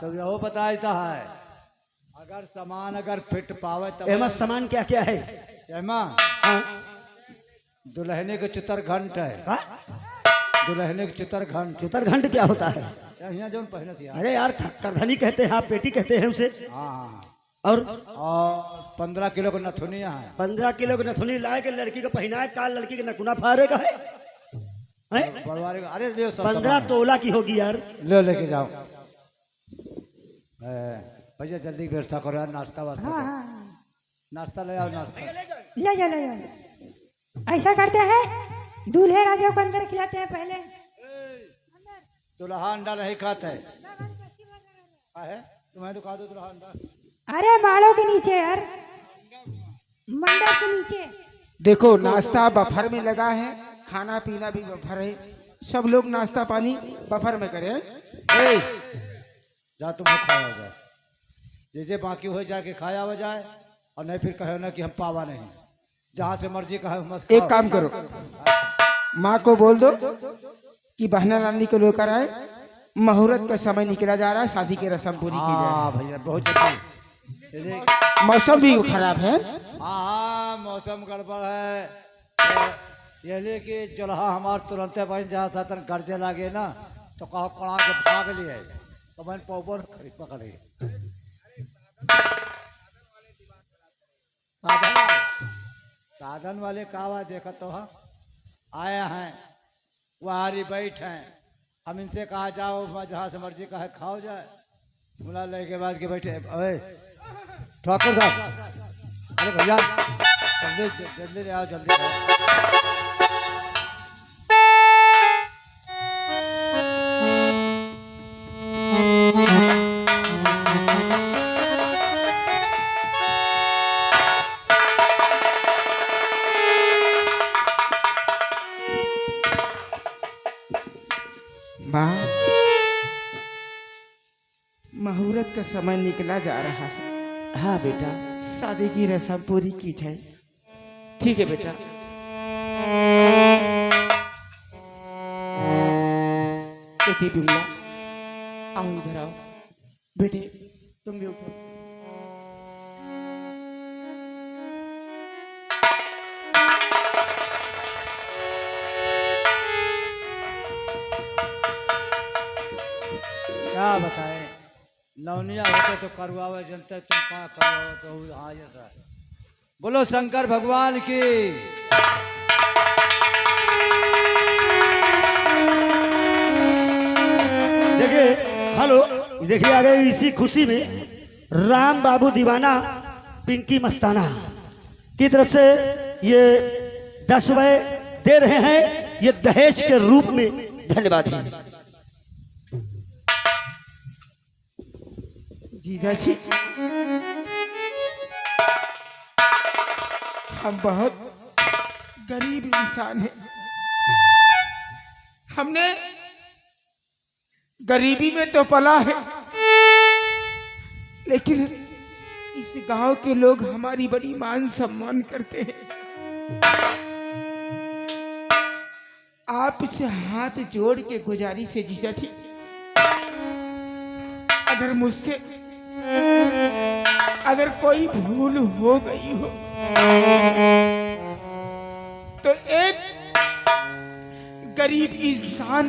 तो यहो बताता है अगर सामान अगर फिट पावे तो एमा सामान क्या क्या है? एमा हाँ? दुल्हने के चितर घंट है। हाँ? दुल्हने के चितर घंट। चितरघंट क्या होता है? यहाँ जो पहने थे अरे यार करधनी कहते हैं, आप पेटी कहते हैं उसे। हाँ। और 15 किलो का नथुनिया है। 15 किलो की नथुनी लाए के लड़की को पहनाए, काल लड़की के नकुना फाड़े का है? बड़वारे का अरे ले सब 15 तोला की होगी यार। ले लेके जाओ भैया, जल्दी व्यवस्था करो यार, नाश्ता वास्ता। हाँ। नाश्ता ले आओ, नाश्ता ले जाओ। ऐसा करते हैं, दूल्हे राजा को अंदर खिलाते हैं पहले। दुल्हा अंडा नहीं खाता है। तुम्हें तो खा दो दुल्हा अंडा। अरे बालों के नीचे यार, मंडप के नीचे। देखो नाश्ता बफर में लगा है, खाना पीना भी बफर है, सब लोग नाश्ता पानी बफर में करें। जा तुम खाया जाए, जे बाकी हो जाके खाया हो जाए, और नहीं फिर कहो ना कि हम पावा नहीं, जहाँ से मर्जी कहे मस्त। एक काम करो, माँ को बोल दो कि बहना रानी को लेकर आए, मुहूर्त का समय निकला जा रहा है, शादी की रस्म पूरी की जाए। भैया बहुत जल्दी। मौसम भी खराब है। हाँ मौसम गड़बड़ है, तो ये लिए कि चूल्हा हमार तुरंत बन जहाँ था तन गर्जे लागे ना, तो कहो कड़ा के भाग लिए, तो मैंने पौपन खरीद पकड़े। साधन वाले कावा देखा तो हाँ आए हैं, वहारी बैठ हैं, हम इनसे कहा जाओ जहाँ से मर्जी कहे खाओ जाए, बुला ले के बाद के बैठे। अरे ठाकुर साहब, अरे भैया जल्दी जल्दी आओ, जल्दी आओ। माँ, मुहूर्त का समय निकला जा रहा है। हाँ बेटा, शादी की रस्म पूरी की जाए। ठीक है बेटा। बेटी बिमला, आओ इधर आओ। बेटे तुम भी उठो। क्या बताए, लवनिया होते तो करवावे, जनते तुम कहाँ करवाओ, तो हाँ ऐसा है। बोलो शंकर भगवान की। देखिए, हेलो, देखिए आ गए इसी खुशी में राम बाबू दीवाना पिंकी मस्ताना की तरफ से ये 10 रुपए दे रहे हैं, ये दहेज के रूप में। धन्यवाद है जीजा जी, हम बहुत गरीब इंसान हैं, हमने गरीबी में तो पला है, लेकिन इस गांव के लोग हमारी बड़ी मान सम्मान करते हैं। आप से हाथ जोड़ के गुजारिश है जीजा जी, अगर मुझसे अगर कोई भूल हो गई हो तो एक गरीब इंसान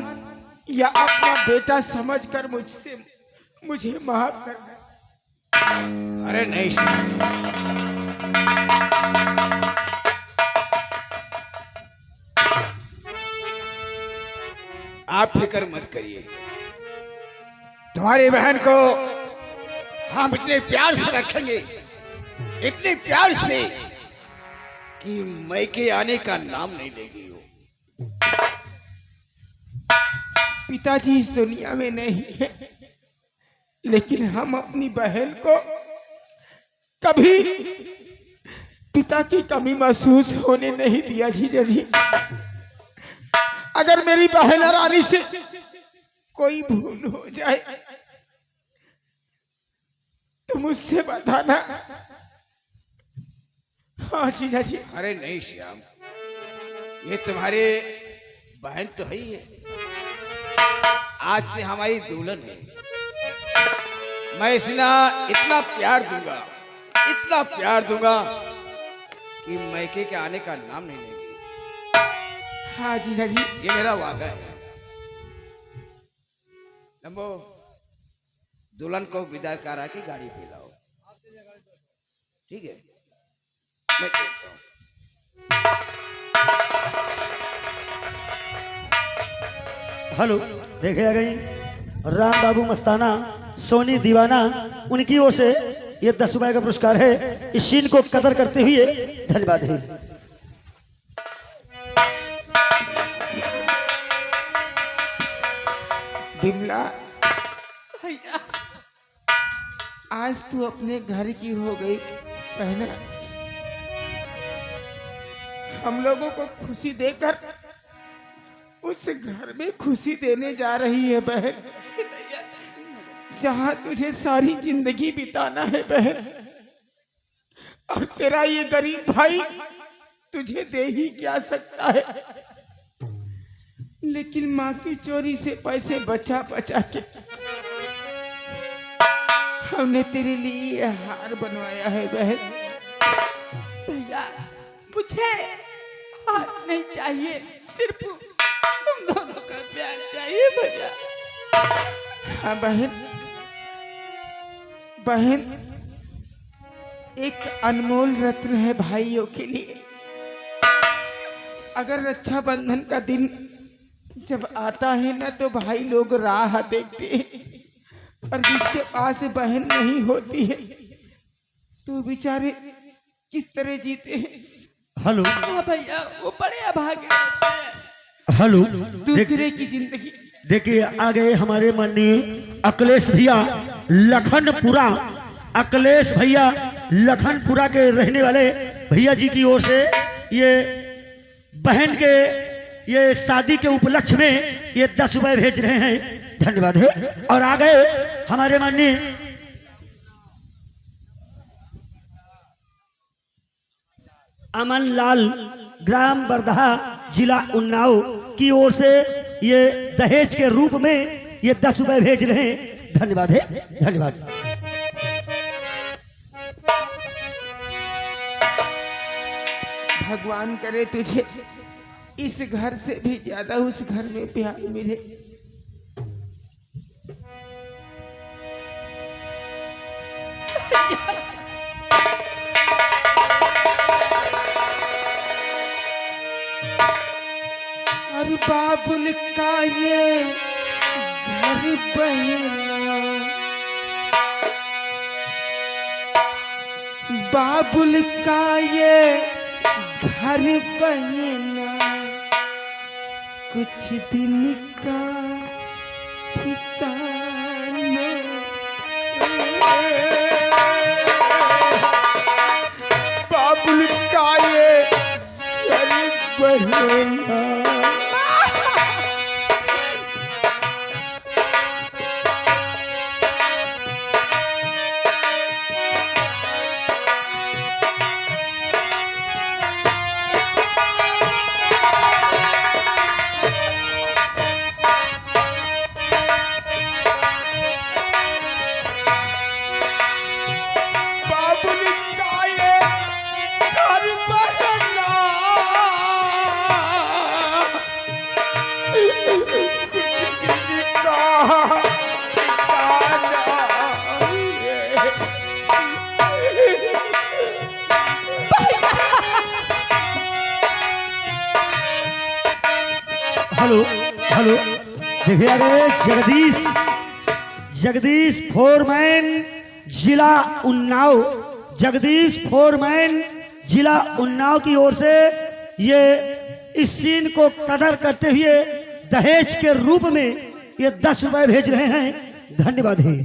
या अपना बेटा समझकर मुझे माफ कर दे। अरे नहीं, आप फिक्र मत करिए, तुम्हारी बहन को हम इतने प्यार से रखेंगे, इतने प्यार से कि मैके आने का नाम नहीं लेगी वो। पिताजी इस दुनिया में नहीं है, लेकिन हम अपनी बहन को कभी पिता की कमी महसूस होने नहीं दिया जीजा जी। अगर मेरी बहन रानी से कोई भूल हो जाए तो मुझसे बताना। हाँ जीजा जी। अरे नहीं श्याम, ये तुम्हारे बहन तो है ही है, आज से हमारी दुल्हन है, मैं इतना इतना प्यार दूंगा कि मैके के आने का नाम नहीं लेगी। हाँ जीजा जी। ये मेरा वादा है। लंबो दुल्हन को विदा करा के गाड़ी पे लाओ, ठीक है? मैं चलता हूँ। हेलो, देखे आ गई राम बाबू मस्ताना, सोनी दीवाना, उनकी ओर से ये 10 रुपए का पुरस्कार है। इस सीन को कदर करते हुए धन्यवाद है। बिमला भैया, आज तू अपने घर की हो गई बहना। हम लोगों को खुशी देकर उस घर में खुशी देने जा रही है बहन, जहां तुझे सारी जिंदगी बिताना है बहन। और तेरा ये गरीब भाई तुझे दे ही क्या सकता है, लेकिन माँ की चोरी से पैसे बचा बचा के हमने तेरे लिए ये हार बनवाया है बहन। भैया, मुझे हार नहीं चाहिए, सिर्फ तुम दोनों का प्यार चाहिए भैया। हाँ बहन, बहन एक अनमोल रत्न है भाइयों के लिए। अगर रक्षाबंधन का दिन जब आता है ना, तो भाई लोग राह देखते हैं, और जिसके पास बहन नहीं होती है तो बेचारे किस तरह जीते हैं। हेलो। हाँ भैया, वो बड़े अभागे होते हैं। हेलो, दूसरे की जिंदगी। देखिए आ गए हमारे माननीय अखिलेश भैया लखनपुरा। अखिलेश भैया लखनपुरा के रहने वाले भैया जी की ओर से ये बहन के ये शादी के उपलक्ष्य में ये 10 रुपए भेज रहे हैं। धन्यवाद है। और आ गए हमारे माननीय अमन लाल, ग्राम बरदहा, जिला उन्नाव की ओर से ये दहेज के रूप में ये 10 रुपए भेज रहे हैं। धन्यवाद है। धन्यवाद। भगवान करे तुझे इस घर से भी ज्यादा उस घर में प्यार मिले। और बाबुल का ये घर बहना, बाबुल का ये घर बहना, कुछ दिन का ठिकाना। बाबुल का ये घर बहना। हेलो हेलो, देखिए आ गए जगदीश फोरमैन, जिला उन्नाव। जगदीश फोरमैन, जिला उन्नाव की ओर से ये इस सीन को कदर करते हुए दहेज के रूप में ये 10 रुपए भेज रहे हैं। धन्यवाद है।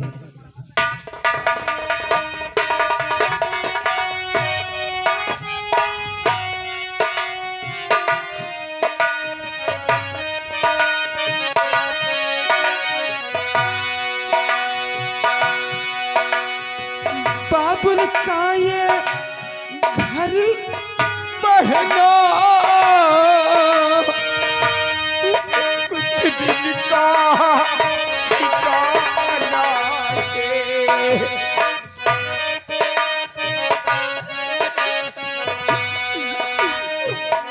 बाबुल का ये घर बहना, कुछ दिन का ठिकाना है।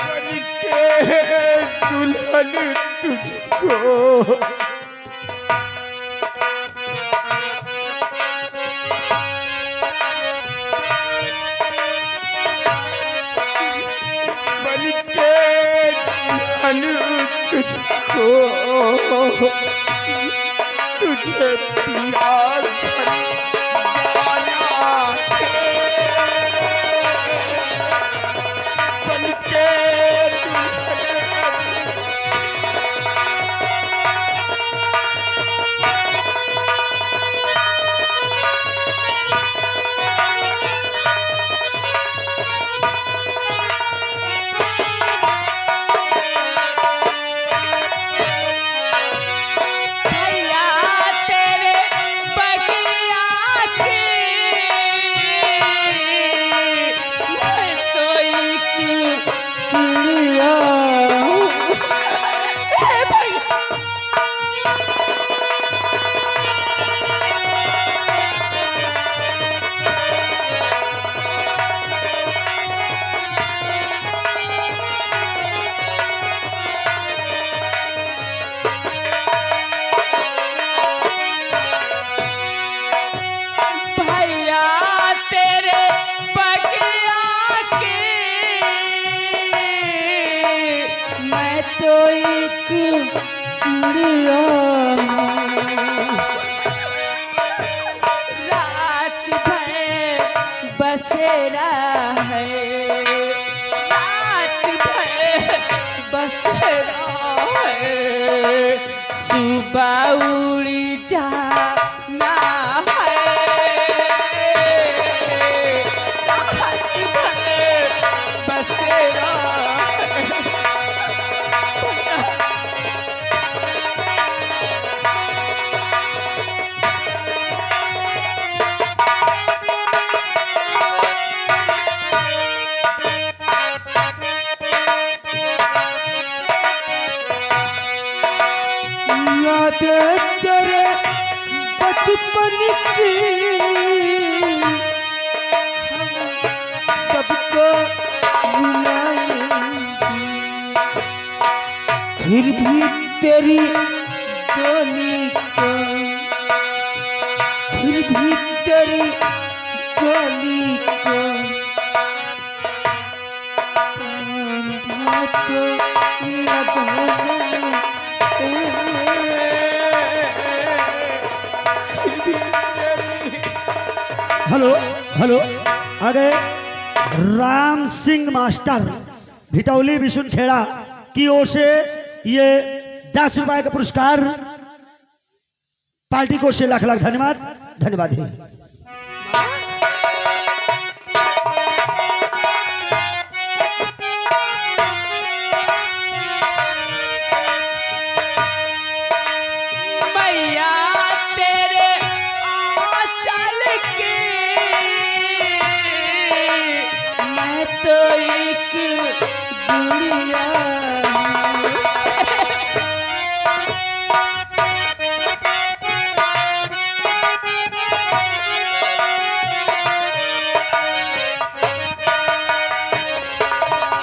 बन के दुल्हन तुझको बन के दुल्हन तुझको तुझे पिया कर जाना है। बन के दुल्हन भैया तेरे बगिया की मैं तो एक चिड़िया हूँ। ए भैया भैया तेरे बगिया की मैं तो एक चिड़िया हूँ। रात भर बसेरा है, रात भर बसेरा है, सुबह उड़ी जाना है। रात भर बसेरा है। यादें तेरे बचपन की हम सबको रुलाएंगी, फिर भी तेरी डोली को, फिर भी तेरी डोली को सांभा तो न जाने। हेलो हेलो आगे राम सिंह मास्टर भिटौली बिशुनखेड़ा की ओर से ये 10 रुपए का पुरस्कार पार्टी को से लाख लाख धन्यवाद धन्यवाद है। मैया तेरे आंचल के मैं तो एक गुड़िया हूँ।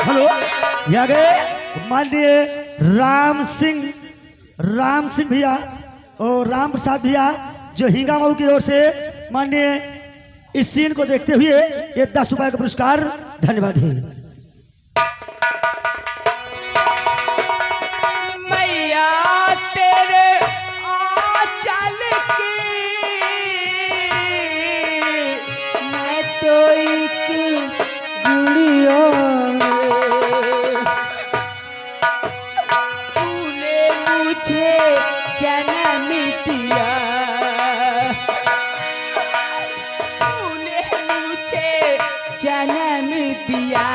हेलो ये आगे माननीय राम सिंह भैया और राम प्रसाद भैया जो हिंगा मऊ की ओर से माननीय इस सीन को देखते हुए ये 10 रुपए का पुरस्कार धन्यवाद है। मैया तेरे आंचल के मैं तो एक गुड़िया हूँ। तूने मुझे जन्म दिया, तूने मुझे जन्म दिया,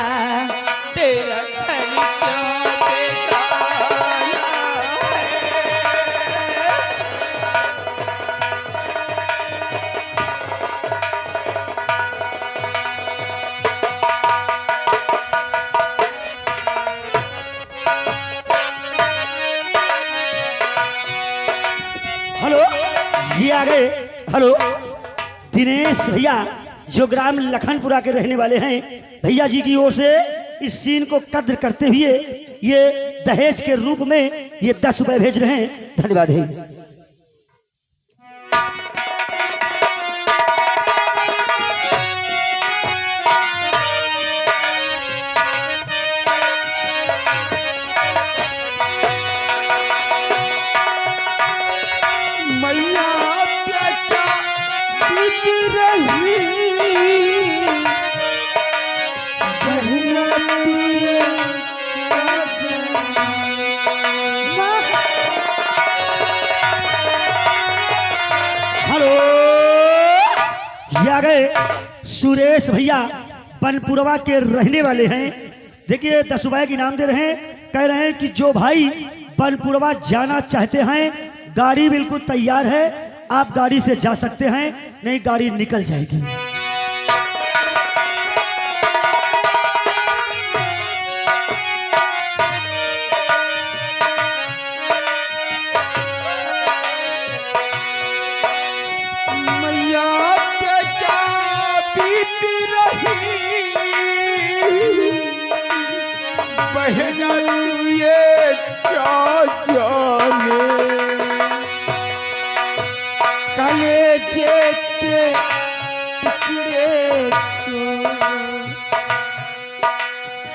तेरा घर क्या बेगाना है। हेलो ये आ गए हेलो दिनेश भैया जो ग्राम लखनपुरा के रहने वाले हैं, भैया जी की ओर से इस सीन को कद्र करते हुए ये दहेज के रूप में ये 10 रुपए भेज रहे हैं। धन्यवाद है। मैया प्याचा बीत रही बहना तुझे हेलो, ये आ गए सुरेश भैया बनपुरवा के रहने वाले हैं। देखिए 10 रुपए की इनाम दे रहे हैं। कह रहे हैं कि जो भाई बनपुरवा जाना चाहते हैं गाड़ी बिल्कुल तैयार है, आप गाड़ी से जा सकते हैं, नहीं गाड़ी निकल जाएगी। मैया प्याचा बीत रही बहना तुझे क्या जाने कलेजे के टुकड़े को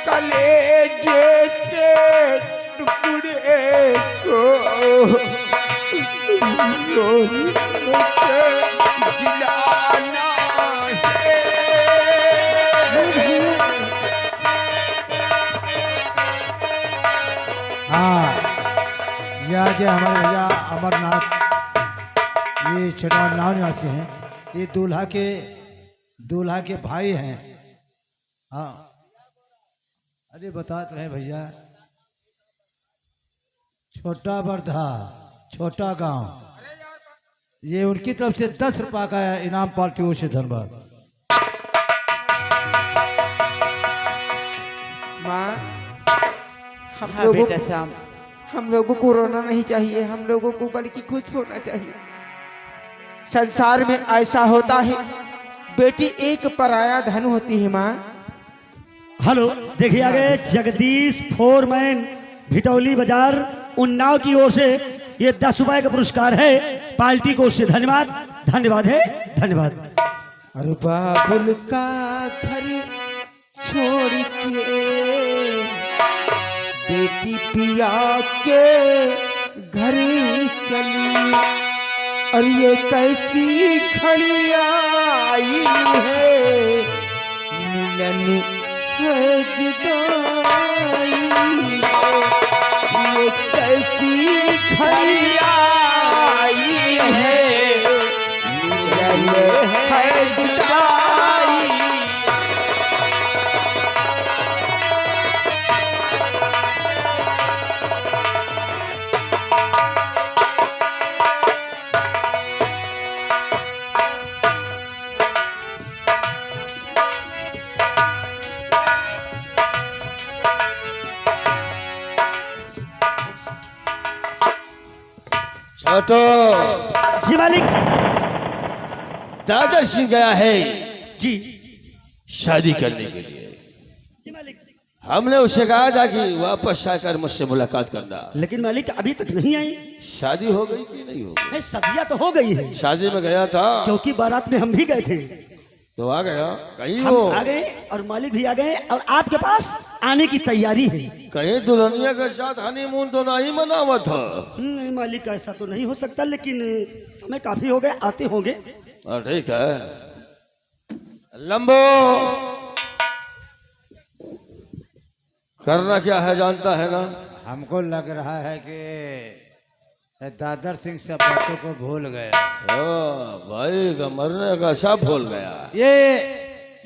कलेजे के टुकड़े को जिलाना है। हाँ, ये आगे हमारे भैया अमरनाथ, ये चटान नाव निवासी हैं। ये दूल्हा के भाई हैं। हाँ, अरे बताते रहे भैया, छोटा बरधा, छोटा गांव, ये उनकी तरफ से 10 रुपए का इनाम पार्टी ओर से। धन्यवाद। माँ, हाँ बेटा श्याम, हम लोगों को रोना नहीं चाहिए, हम लोगों को बल्कि खुश होना चाहिए। संसार में ऐसा होता है, बेटी एक पराया धन होती है माँ। हेलो, देखिए आ गए जगदीश फोरमैन भिटौली बाजार उन्नाव की ओर से ये 10 रुपए का पुरस्कार है पार्टी को से। धन्यवाद, धन्यवाद है, धन्यवाद। अरे बाबुल का घर छोड़ के बेटी पिया के घर चली, और ये कैसी घड़ी आई है, मिलन है जुदाई है, ये कैसी घड़ी आई है, मिलन है जुदाई। छोटो जी मालिक। दादर सिंह गया है जी शादी करने के लिए। जी मालिक। हमने उसे कहा था कि वापस आकर मुझसे मुलाकात करना। लेकिन मालिक अभी तक नहीं आई। शादी हो गई कि नहीं हो गई? नहीं, सदिया तो हो गई है, शादी में गया था क्योंकि बारात में हम भी गए थे। तो आ गया, कहीं हम हो आ गए और मालिक भी आ गए और आपके पास आने की तैयारी है। कहीं दुल्हनिया के साथ हनीमून तो नहीं मनावा था? नहीं मालिक, ऐसा तो नहीं हो सकता, लेकिन समय काफी हो गए, आते होंगे। ठीक है। लंबो करना क्या है जानता है ना? हमको लग रहा है कि दादर सिंह सब बातों को भूल गया। ओ भाई का मरने का सब भूल गया। ये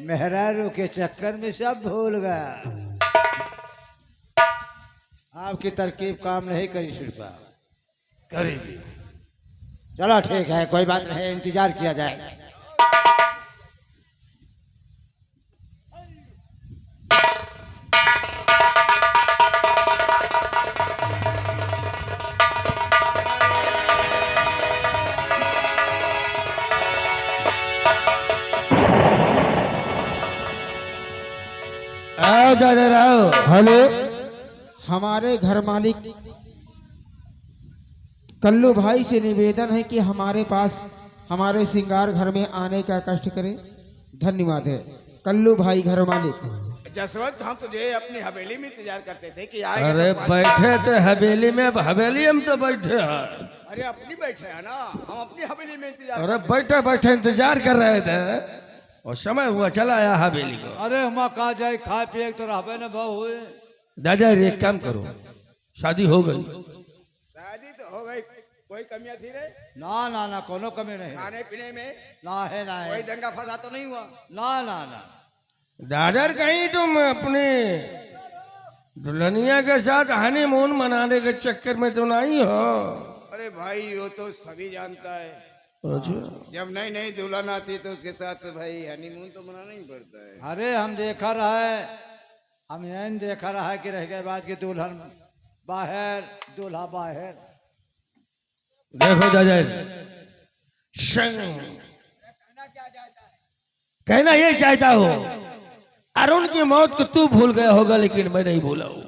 मेहरारू के चक्कर में सब भूल गया। आपकी तरकीब काम नहीं करी शिल्पा। करेगी। चलो ठीक है, कोई बात नहीं, इंतजार किया जाए। आओ दादा आओ। हेलो, हमारे घर मालिक कल्लू भाई से निवेदन है कि हमारे पास हमारे श्रृंगार घर में आने का कष्ट करें। धन्यवाद है कल्लू भाई घर मालिक। जसवंत, हम तुझे अपनी हवेली में इंतजार करते थे कि आएगा अरे तो हमारे- बैठे थे हवेली में, अब हवेली हम तो बैठे हैं। अरे अपनी बैठे हैं ना, हम अपनी हवेली में इंतजार अरे बैठे बैठे इंतजार कर रहे थे और समय हुआ चला आया हवेली को। अरे हम कहा जाए खाए पिए तो रहबे न बहु हुए। दादा एक काम करो, शादी हो गई। शादी तो हो गई, कोई कमियां थी रे? ना ना ना कोनो कमी नहीं। खाने पीने में ना है ना कोई है। दंगा फसा तो नहीं हुआ? ना ना ना। दादा कहीं तुम अपने दुल्हनिया के साथ हनीमून मनाने के चक्कर में तो नहीं हो? अरे भाई वो तो सभी जानता है, अच्छा, जब नई नई दुल्हन आती है तो उसके साथ भाई हनीमून तो मनाना ही पड़ता है। अरे हम देखा रहा है, हम यही देखा रहा है कि रह गए बाद की दुल्हन बाहर दूल्हा बाहर। देखो दादा संग कहना ये चाहता हो, अरुण की मौत को तू भूल गया होगा लेकिन मैं नहीं भूला हूं।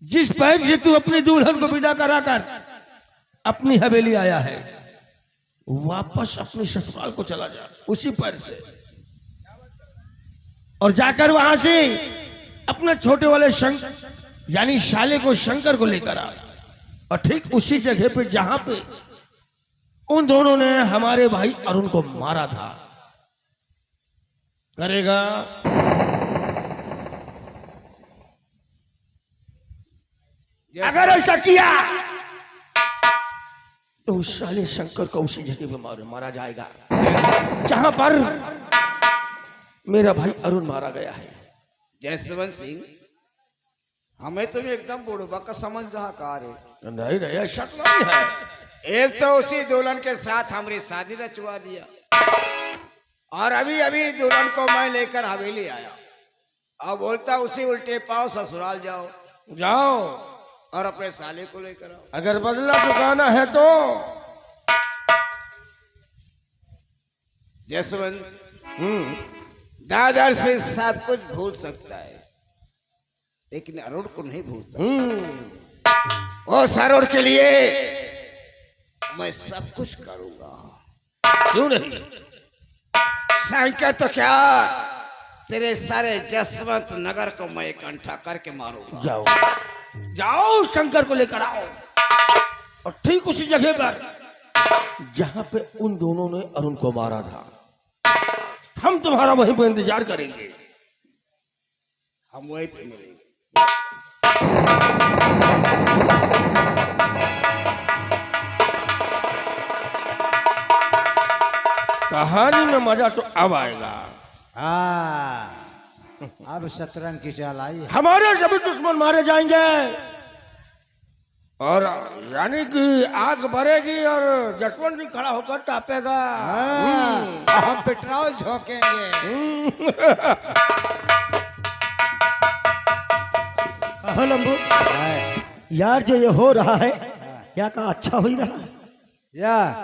जिस पैर से तू अपनी दुल्हन को विदा कराकर अपनी हवेली आया है, वापस अपने ससुराल को चला जा उसी पैर से, और जाकर वहां से अपने छोटे वाले शंकर यानी शाले को शंकर को लेकर आ, और ठीक उसी जगह पे जहां पे उन दोनों ने हमारे भाई अरुण को मारा था करेगा। अगर ऐसा किया तो उस साले शंकर को उसी जगह पे मारा जाएगा जहां पर मेरा भाई अरुण मारा गया है। जसवंत सिंह, हमें तुम एकदम बुढ़बा का समझ रहा कार है। नहीं नहीं ऐसा तो नहीं है। एक तो उसी दुल्हन के साथ हमारी शादी रचवा दिया, और अभी अभी दुल्हन को मैं लेकर हवेली आया, अब बोलता उसी उल्टे पाँव ससुराल जाओ जाओ और अपने साले को लेकर आओ। अगर बदला चुकाना है तो। जसवंत, दादा से सब कुछ भूल सकता है लेकिन अरुण को नहीं भूलता। उस अरुण के लिए मैं सब कुछ करूंगा। क्यों नहीं? शंकर तो क्या, तेरे सारे जसवंत नगर को मैं इकट्ठा करके मारूंगा। जाओ जाओ शंकर को लेकर आओ, और ठीक उसी जगह पर जहां पे उन दोनों ने अरुण को मारा था, हम तुम्हारा वहीं पर इंतजार करेंगे। हम वहीं पे मिलेंगे। कहानी में मजा तो अब आएगा। हाँ, अब शतरंज की चाल आई है। हमारे सभी दुश्मन मारे जाएंगे, और यानी कि आग भरेगी और जसवंत सिंह खड़ा होकर टापेगा। हाँ, हम पेट्रोल झोंकेंगे। कहो लंबू, यार जो ये हो रहा है क्या का अच्छा हो ही रहा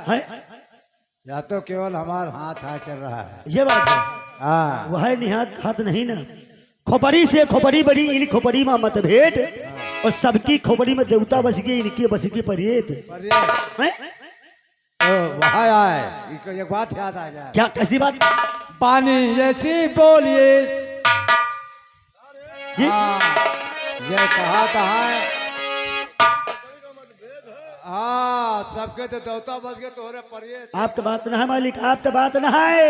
है? या तो केवल हमारा हाथ हाथ चल रहा है। ये बात है। हाँ, वह निहात हाथ नहीं ना, खोपड़ी से खोपड़ी बड़ी, इन खोपड़ी में मतभेद, और सबकी खोपड़ी में देवता बस गई, इनकी बस की परेत। पर ये हैं? तो वहाँ आए, एक बात याद आ जाए। क्या कैसी बात पानी जैसी बोलिए जी? ये कहा है। हाँ, सबके तो देवता बस गए, तोहरे परिये। आप तो बात ना है मालिक, आप तो बात ना है।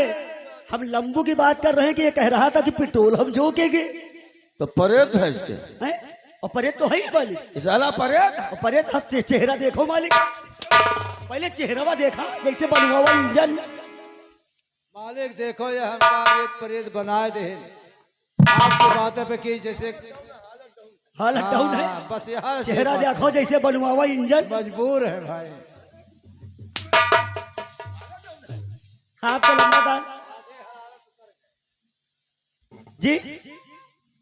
हम लंबू की बात कर रहे हैं कि ये कह रहा था कि पेट्रोल हम झोंकेंगे, तो परेत है इसके, हैं? और परेत तो है ही मालिक। साला परेत। और परेत हंसते, चेहरा देखो मालिक, पहले चेहरा देखा जैसे बनवा हुआ इंजन। मालिक देखो, ये हम परियत परियत बनाए दे। आपकी बातों पे की जैसे हालत डाउन है, हाँ, बस यहाँ से चेहरा बात- देखो जैसे बनवा हुआ इंजन। मजबूर है भाई। आप तो लंबा था जी।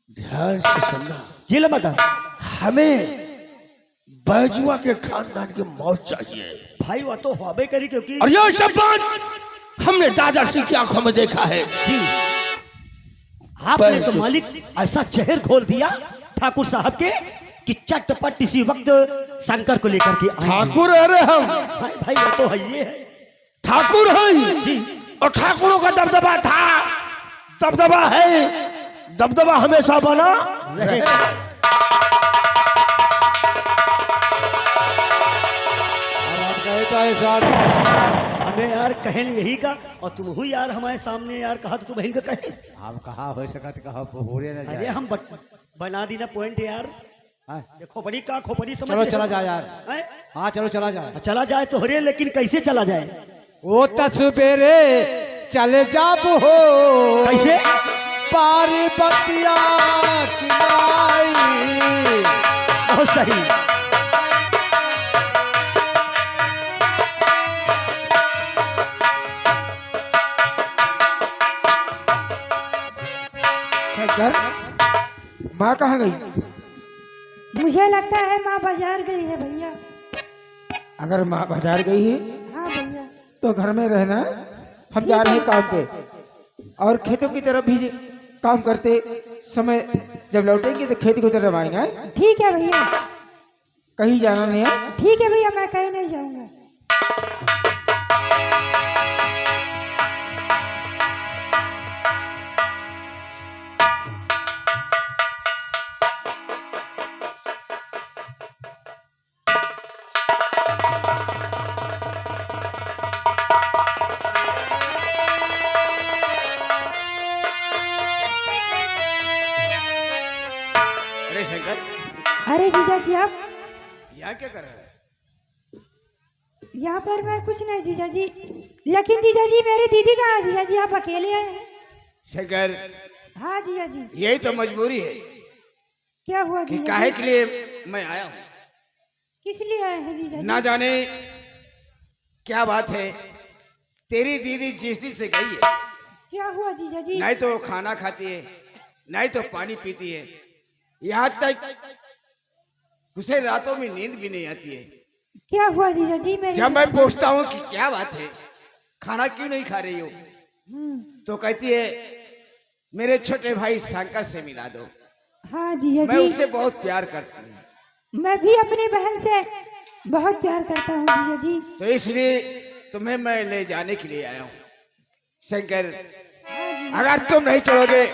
ध्यान से सुनना, जी लंबा था हमें बैजुआ के खानदान की मौत चाहिए। भाई, वह तो हॉबे करी क्योंकि और ये सब बात हमने दादा सिंह की आंखों में देखा है। जी आपने तो मालिक ऐसा चेहर खोल दिया ठाकुर साहब के कि चटपट इसी वक्त शंकर को लेकर के आए। ठाकुर अरे हम भाई भाई वो तो है ये है ठाकुर हैं जी। और ठाकुरों का दबदबा था, दबदबा है, दबदबा हमेशा बना रहेगा। अब आप कहे तो ऐसा हमें यार कहन यही का और तुम हुई यार हमारे सामने यार कहा तो तुम वही का कहे। आप कहा हो सकत कहा पूरे न अरे जाए। हम बना दी ना पॉइंट यार। हाँ, देखो बड़ी का खोपड़ी समझ चलो रहे चला हो? जाए यार। हैं? हाँ चलो चला जाए। चला जाए तो हरे लेकिन कैसे चला जाए? ओ तस्वीरे चले जाब हो कैसे? पारी बतिया किनाई। बहुत सही। शंकर, माँ कहाँ गई? मुझे लगता है माँ बाजार गई है भैया। अगर माँ बाजार गई है हाँ भैया। तो घर में रहना, हम जा रहे हैं काम पे। और खेतों की तरफ भी काम करते समय जब लौटेंगे तो खेती की तरफ आएंगे। ठीक है भैया। कहीं जाना नहीं है। ठीक है भैया, मैं कहीं नहीं जाऊंगा। अरे शंकर, अरे जीजा जी आप यहाँ क्या कर रहा है? यहाँ पर मैं कुछ नहीं जीजा जी। लेकिन जीजा जी मेरी दीदी कहाँ है? जीजा जी आप अकेले आए हैं? शंकर, हाँ जीजा जी। यही तो मजबूरी है क्या हुआ कि जीजा काहे जी? के लिए मैं आया हूँ। किस लिए आए हैं जीजा जी? ना जाने क्या बात है, तेरी दीदी जिस दिन से गई है, क्या हुआ जीजा जी? नहीं तो खाना खाती है, नहीं तो पानी पीती है, यहाँ तक उसे रातों में नींद भी नहीं आती है। क्या हुआ जीजा जी? मेरी जब मैं पूछता हूँ कि क्या बात है, खाना क्यों नहीं खा रही हो, तो कहती है मेरे छोटे भाई शंकर से मिला दो। हाँ जीजा मैं जी, उससे बहुत प्यार करती हूँ, मैं भी अपनी बहन से बहुत प्यार करता हूँ जीजा जी। तो इसलिए तुम्हें मैं ले जाने के लिए आया हूँ। शंकर, अगर तुम नहीं चलोगे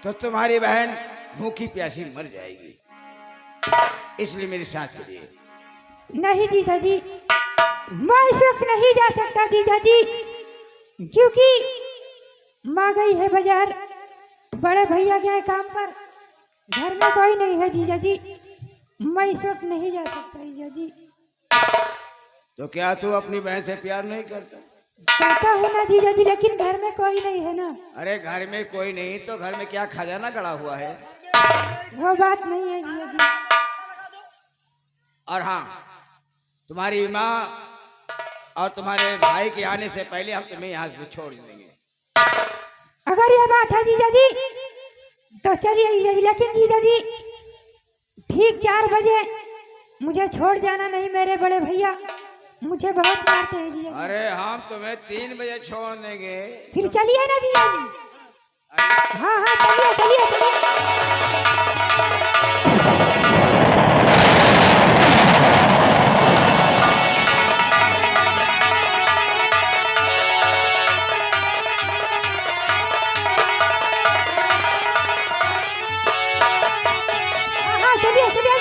तो तुम्हारी बहन भूखी प्यासी मर जाएगी, इसलिए मेरे साथ चलिए। नहीं जीजा जी, मैं इस वक्त नहीं जा सकता जीजा जी, क्योंकि माँ गई है बाजार, बड़े भैया गए काम पर, घर में कोई नहीं है जीजा जी। मैं इस वक्त नहीं जा सकता जीजा जी। तो क्या तू अपनी बहन से प्यार नहीं करता? कहता हूँ ना जीजा जी, लेकिन घर में कोई नहीं है ना। अरे घर में कोई नहीं तो घर में क्या खजाना गड़ा हुआ है? वो बात नहीं है जीजा जी। और हाँ, तुम्हारी माँ और तुम्हारे भाई के आने से पहले हम तुम्हें यहाँ से छोड़ देंगे। अगर ये बात है जीजा जी तो चलिए जीजा जी, लेकिन जीजा जी ठीक 4 बजे मुझे छोड़ जाना नहीं, मेरे बड़े भैया मुझे बहुत मारते हैं जीजा जी। अरे हम तुम्हें 3 बजे छोड़ देंगे। फिर चलिए ना जीजा जी। हाँ हाँ चलिए चलिए चलिए। हाँ हाँ चलिए चलिए।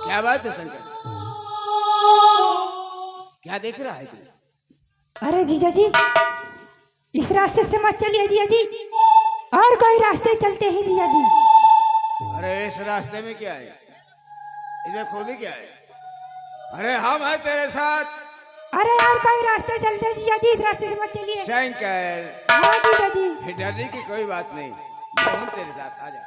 क्या बात है शंकर, क्या देख रहा है तू? अरे जीजा जी, इस रास्ते से मत चलिए जीजा जी, और कोई रास्ते चलते हैं जीजा जी। अरे इस रास्ते में क्या है, इसमें खूबी क्या है? अरे हम हैं तेरे साथ। अरे और कोई रास्ते चलते हैं जीजा जी, इस रास्ते से मत चलिए। शंकर, हाँ जीजा जी। फिर डरने की कोई बात नहीं, मैं हूं तेरे साथ, आजा।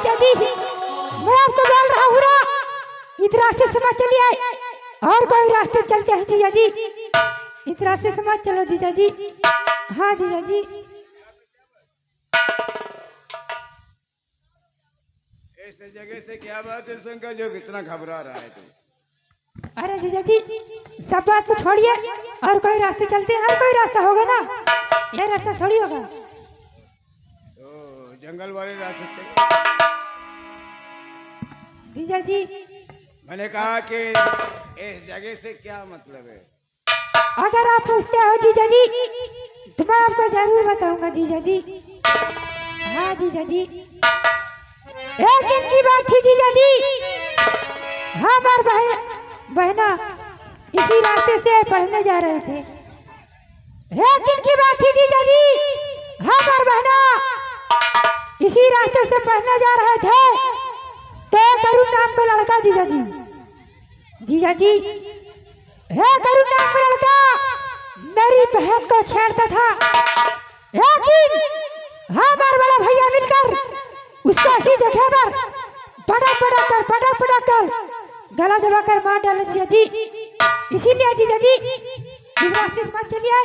जीजा जी मैं आपको बोल रहा हूँ ना इस रास्ते से मत चलिए और कोई रास्ते चलते हैं जीजा जी इस रास्ते से मत चलो जीजा जी। हाँ जीजा जी ऐसे जगह से क्या बात है शंकर जो कितना घबरा रहा है तू? अरे जीजा जी सब बात को छोड़िए और कोई रास्ते चलते हैं और कोई रास्ता होगा ना ये रास्ता थोड़ी होगा। तो जंगल वाले रास्ते चल। जीजा जी मैंने कहा कि इस जगह से क्या मतलब है? अगर आप पूछते हो जीजा जी तो मैं आपको जरूर बताऊंगा जीजा जी। हाँ जीजा जी एक दिन की बात थी जीजा जी हमारे बहना इसी रास्ते से पढ़ने जा रहे थे। एक दिन की बात थी जीजा जी हमारे बहना इसी रास्ते से पढ़ने जा रहे थे तो करुण नाम का लड़का जीजा जी करुण नाम का लड़का मेरी बहन को छेड़ता था। एक दिन हमारे बड़ा भैया मिलकर उसको ऐसी जगह पर पटक कर गला दबाकर मार डाला जीजा जी। इसीलिए जीजा जी इस रास्ते से मत चलिए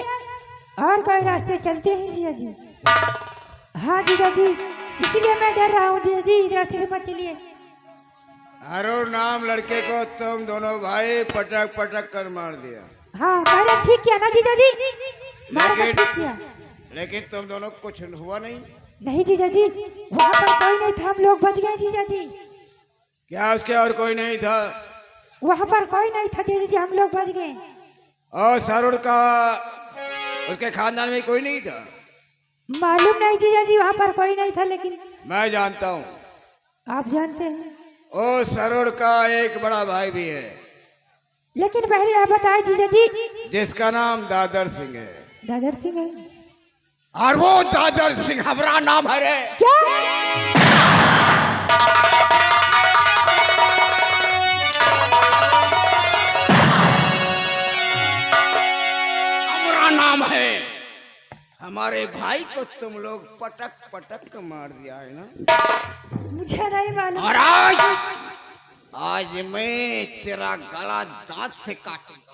और कोई रास्ते चलते हैं जीजा जी। हाँ जीजा जी इसीलिए मैं डर रहा हूँ जीजा जी इस रास्ते से मत चलिए। अरुण नाम लड़के को तुम दोनों भाई पटक कर मार दिया। हाँ मैंने ठीक किया ना जीजा जी मैंने ठीक किया। लेकिन तुम दोनों को कुछ हुआ नहीं? नहीं जीजा जी वहाँ पर कोई नहीं था हम लोग बच गए जीजा जी। क्या उसके और कोई नहीं था? वहाँ पर कोई नहीं था जीजा जी हम लोग बच गए। और सरुण का उसके खानदान में कोई नहीं था? मालूम नहीं जीजा जी वहाँ पर कोई नहीं था लेकिन मैं जानता हूँ। आप जानते हैं? ओ सरुण का एक बड़ा भाई भी है लेकिन पहले आप बताए जीजा जी जिसका नाम दादर सिंह है। दादर सिंह है? और वो दादर सिंह हमारा नाम है रे। क्या? हमारा नाम है। हमारे भाई को तुम लोग पटक मार दिया है ना? मुझे नहीं मालूम। और आज मैं तेरा गला दांत से काटूंगा।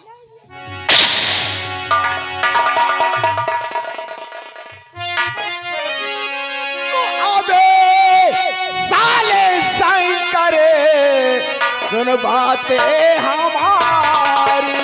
अबे साले शंकर सुन बातें हमारी।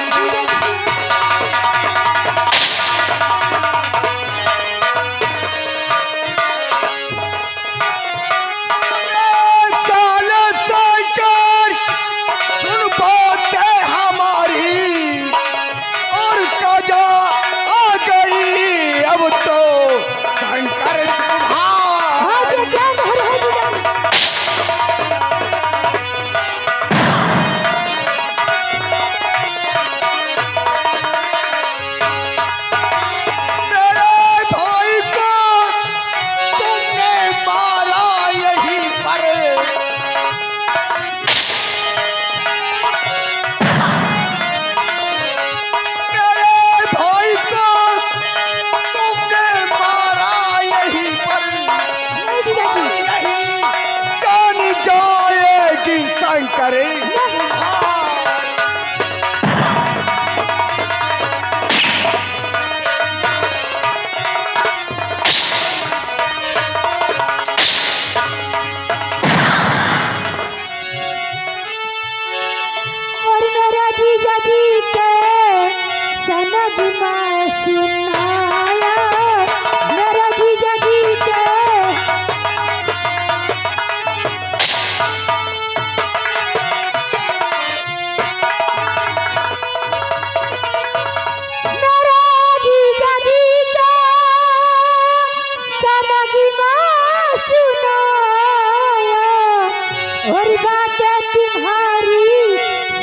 और बातें तुम्हारी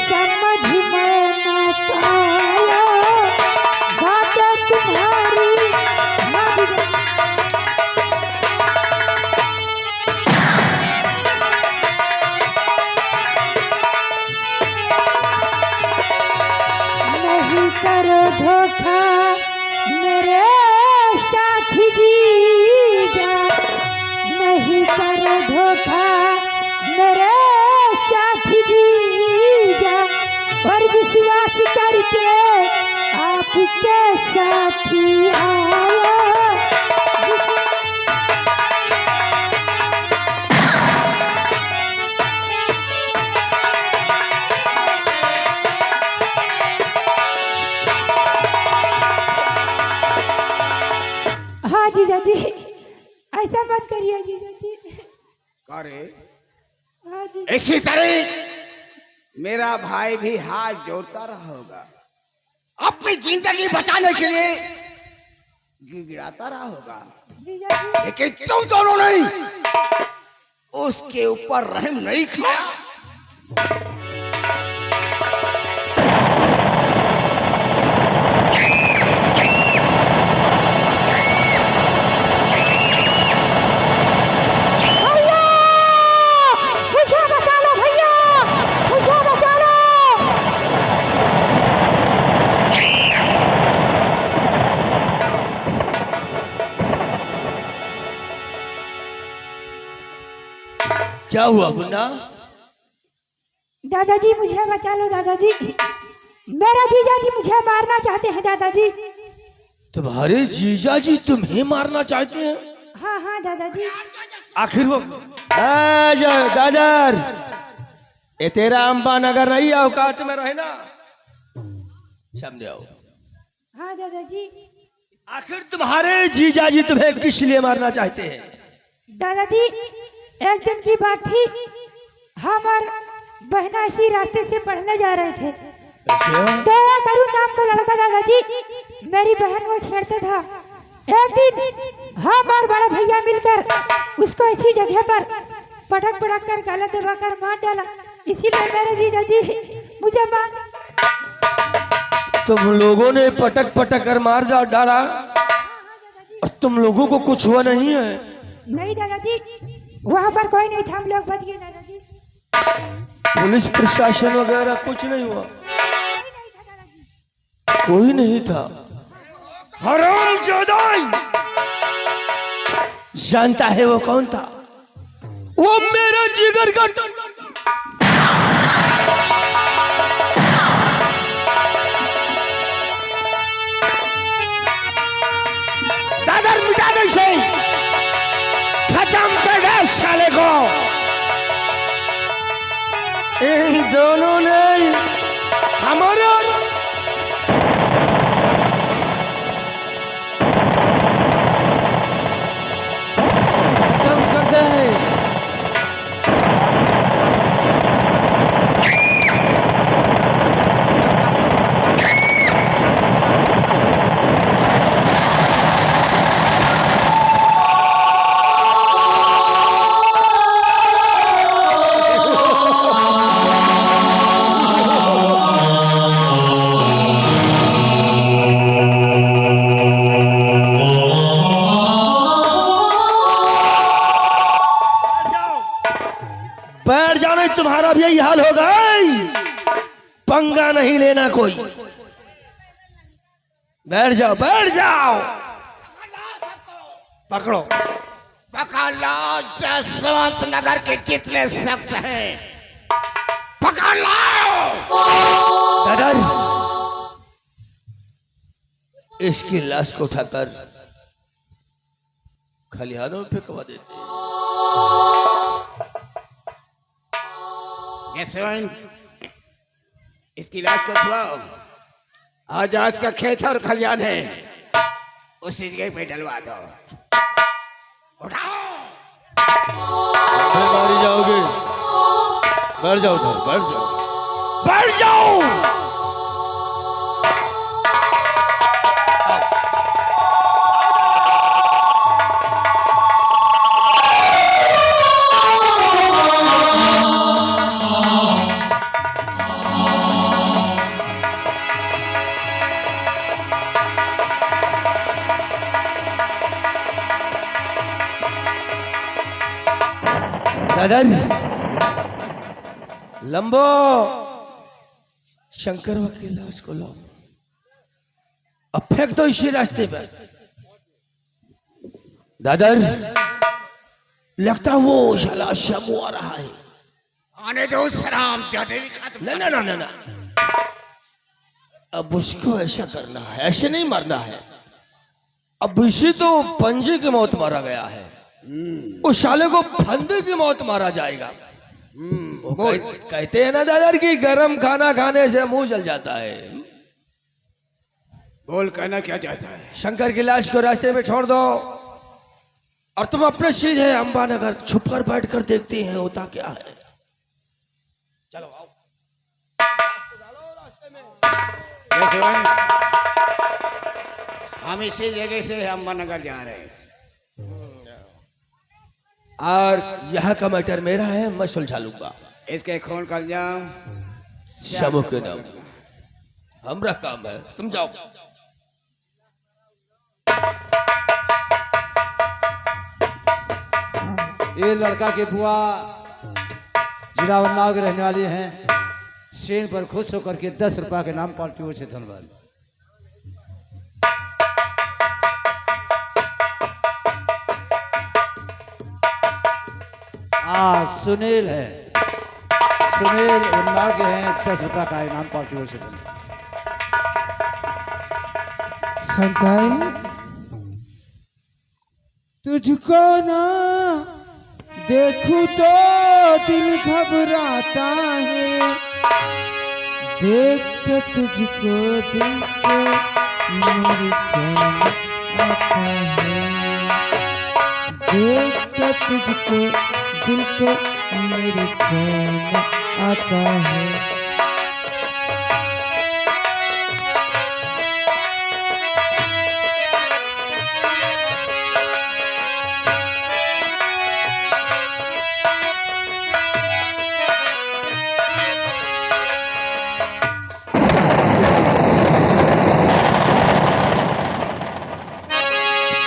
समझ में न पाया, बातें तुम्हारी नहीं करो धोखा मेरे साथी जीजा, नहीं करो धोखा आपके साथी आया। हाँ जीजा जी, ऐसा मत करिए जीजा जी। करे हाँ जी। इसी तरह मेरा भाई भी हाथ जोड़ता रहा होगा, अपनी जिंदगी बचाने के लिए गिड़गिड़ाता रहा होगा, जीजा जी। लेकिन तुम दोनों नहीं, उसके ऊपर रहम नहीं खाया। क्या हुआ मुन्ना? दादाजी मुझे बचा लो दादाजी, मेरा जीजा जी मुझे मारना चाहते हैं दादाजी। तुम्हारे जीजा जी तुम्हें मारना चाहते हैं? हाँ हाँ दादाजी। आखिर वो दादर, ये तेरा अंबा नगर नहीं है, औकात में रहना, समझे आओ। हाँ दादाजी। आखिर तुम्हारे जीजा जी तुम्हें किस लिए मारना चाहते हैं? दादाजी एक दिन की बात थी, हम और बहना इसी रास्ते से पढ़ने जा रहे थे, तो करुण नाम का लड़का दादाजी मेरी बहन को छेड़ता था। एक दिन हम और बड़ा भैया मिलकर उसको इसी जगह पर पटक पटक कर गला दबाकर मार डाला, इसीलिए मेरे जीजा जी मुझे मार। तुम लोगों ने पटक पटक कर मार डाला और तुम लोगों को कुछ हुआ नहीं है? नहीं दादाजी, वहाँ पर कोई नहीं था, हम लोग बच गए दादाजी। पुलिस प्रशासन वगैरह कुछ नहीं हुआ? कोई नहीं था। हरामजादा! जानता है वो कौन था? वो मेरा जिगर का दादर, मिटा दे इसे, खत्म कर दे साले को। इन दोनों ने हमारा खत्म कर दे। बैठ जाओ, नहीं तुम्हारा भी यही हाल होगा। पंगा नहीं लेना कोई, बैठ जाओ बैठ जाओ। पकड़ो पकड़ लो जसवंत नगर के जितने शख्स हैं, पकड़ लो। दादर, इसकी लाश को उठाकर खलिहानों में फेंकवा देते। यशवंत, इसकी लाश को छुआओ, आजाद का खेत और खलियान है, उसी जगह पे डलवा दो। उठाओ। मारी जाओगे, बैठ जाओ उधर, बैठ जाओ बैठ जाओ। दादर, लंबो, शंकर वकील लाश को लो, अब फेंक दो इसी रास्ते पर। दादर, लगता वो शाला शमू आ रहा है। आने दो सराम जादे भी खत्म। ना ना ना ना ना, अब उसको ऐसा करना है, ऐसे नहीं मरना है। अब इसी तो पंजे की मौत मारा गया है, उस साले को फंदे की मौत मारा जाएगा। वो कहते हैं ना दादा कि गरम खाना खाने से मुंह जल जाता है। बोल, कहना क्या चाहता है? शंकर की लाश को रास्ते में छोड़ दो और तुम अपने सीधे अंबानगर छुपकर बैठ कर देखती हैं होता क्या है। चलो आओ। शिवन, हम इसी जगह से अंबानगर जा रहे हैं और यहाँ का मैटर मेरा है, मैं सुलझा लूंगा। इसके खून का इल्जाम शमु के नाम हमारा काम है, तुम जाओ। ये लड़का की बुआ जिला उन्नाव की रहने वाली हैं। सेन पर खुश होकर के 10 रुपया के नाम पार्टी से धन्यवाद। सुनील है, सुनील उन्नाव के हैं। 10 रुपया का इनाम पार्टी से धन्यवाद। शंकर, तुझको ना देखूं तो दिल घबराता है, देख के तुझको दिल को मेरी चैन आता है, देख के तुझको दिल को मेरी चैन आता है।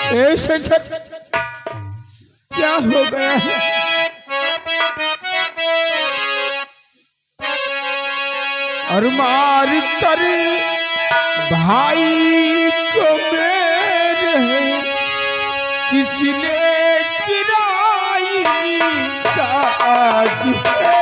ए शंकर, क्या हो गया है? और मार कर भाई को मेरे किसी ने गिराई ताज है।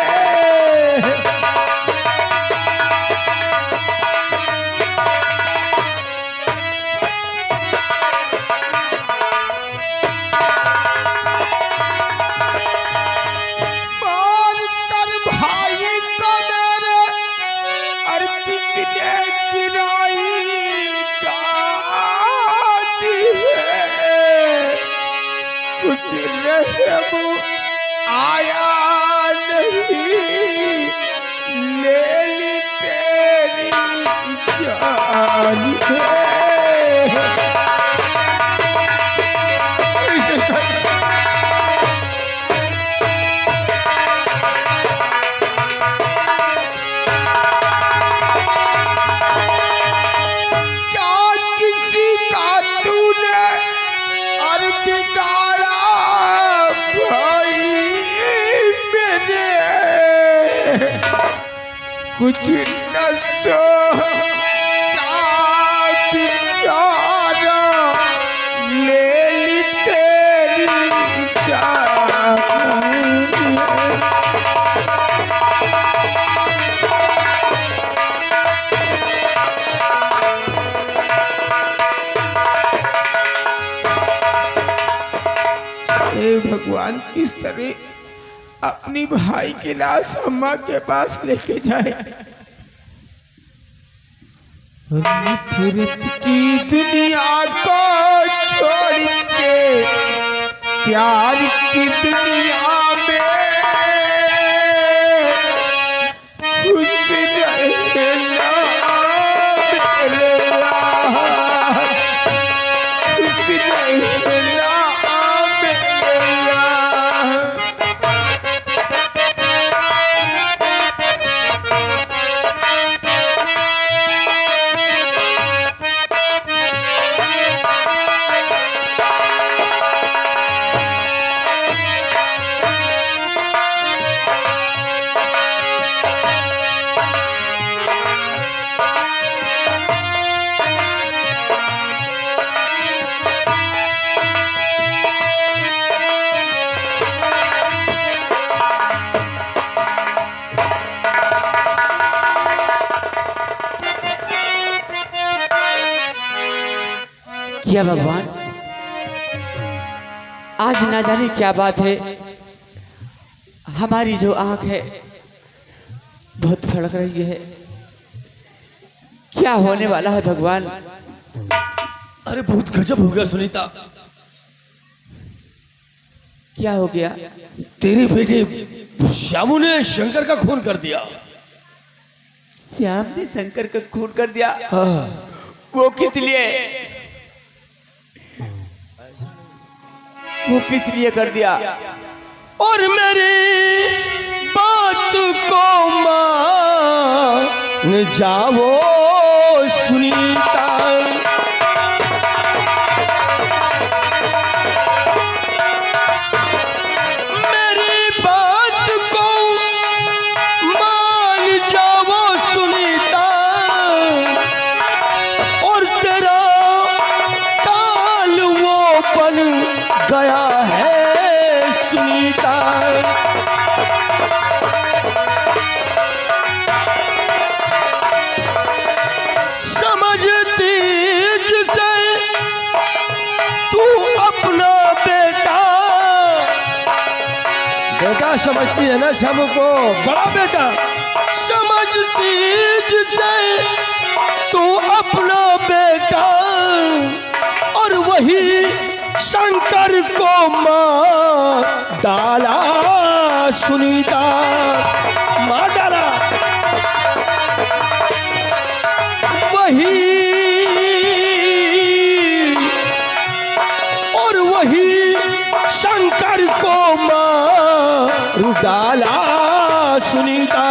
कुछ रहम आया नहीं, ले ली तेरी जान क्या किसी का तूने अर्थ गाड़ा भाई मेरे, कुछ न सोचा बिचारा, ले ली तेरी जान। हे भगवान, किस तरह अपनी भाई की लाश अम्मा के पास लेके जाए। नफरत की दुनिया को छोड़ के प्यार की दुनिया में खुश रहना मेरे यार, खुश रहना मेरे यार। क्या भगवान, आज ना जाने क्या बात है, हमारी जो आंख है बहुत फड़क रही है। क्या होने वाला है भगवान? अरे बहुत गजब हो गया सुनीता। क्या हो गया? तेरे बेटे श्यामू ने शंकर का खून कर दिया। श्याम ने शंकर का खून कर दिया? हाँ। वो किस लिए? वो किस लिए कर दिया? और मेरी बात को मान जाओ सुनीता, मेरी बात को मान जाओ सुनीता, और तेरा काल वो बन गया है सुनीता। समझती जिसे तू अपना बेटा, बेटा समझती है ना श्यामू को, बड़ा बेटा समझती जिसे तू अपना बेटा, और वही शंकर को मार डाला सुनीता, मार डाला। वही और वही शंकर को मार डाला सुनीता।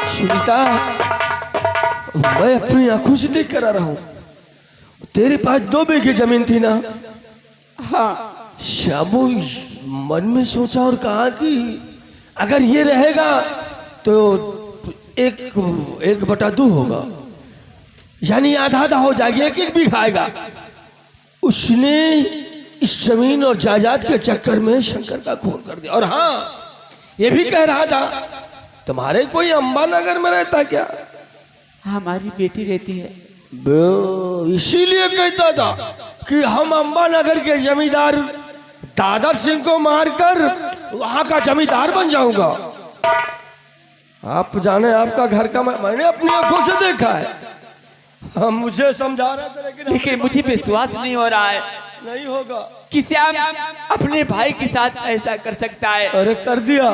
सुनीता, मैं अपनी आंखों से देख कर आ रहा हूं, तेरे पास 2 बीघे जमीन थी ना? हाँ। श्यामू मन में सोचा और कहा कि अगर ये रहेगा तो 1/2 होगा, यानी आधा हो जाएगी, 1 बीघा आएगा। उसने इस जमीन और जायदाद के चक्कर में शंकर का खून कर दिया। और हाँ, ये भी कह रहा था तुम्हारे कोई अंबानगर में रहता क्या? हमारी बेटी रहती है। इसीलिए कहता था कि हम अंबानगर के जमींदार दादर सिंह को मारकर वहां का जमींदार बन जाऊंगा। आप जाने आपका घर का मैंने अपनी आंखों से देखा है। हम मुझे समझा रहे थे लेकिन मुझे विश्वास नहीं हो रहा है नहीं होगा कि श्याम अपने भाई के साथ ऐसा कर सकता है। अरे कर दिया,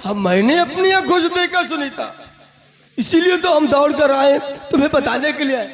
हम मैंने अपनी आंखों से देखा सुनीता, इसीलिए तो हम दौड़ कर आए तुम्हें बताने के लिए।